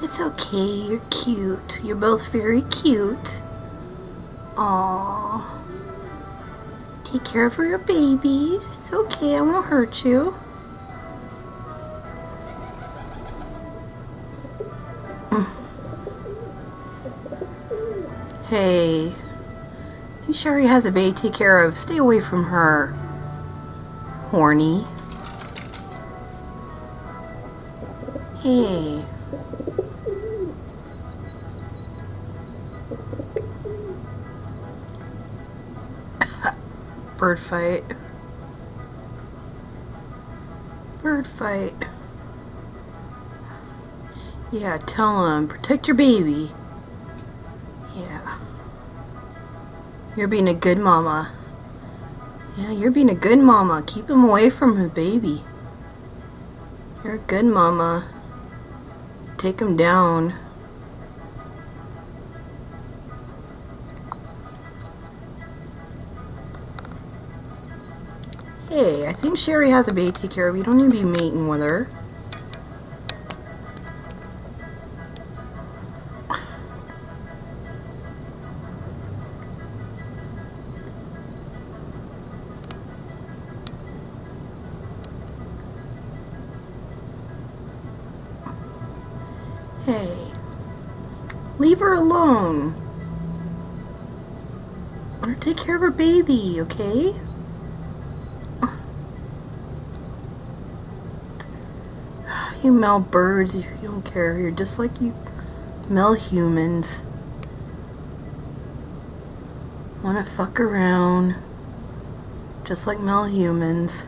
It's okay, you're cute. You're both very cute. Aww. Take care of your baby. It's okay, I won't hurt you. Hey. You sure he has a baby to take care of? Stay away from her. Horny. Hey. Bird fight. Bird fight. Yeah, tell him. Protect your baby. Yeah. You're being a good mama. Yeah, you're being a good mama. Keep him away from his baby. You're a good mama. Take him down. Hey, I think Sherry has a baby to take care of. You don't need to be mating with her. Hey, leave her alone. Let her take care of her baby, okay? You male birds, you don't care. You're just like you male humans. Wanna fuck around. Just like male humans.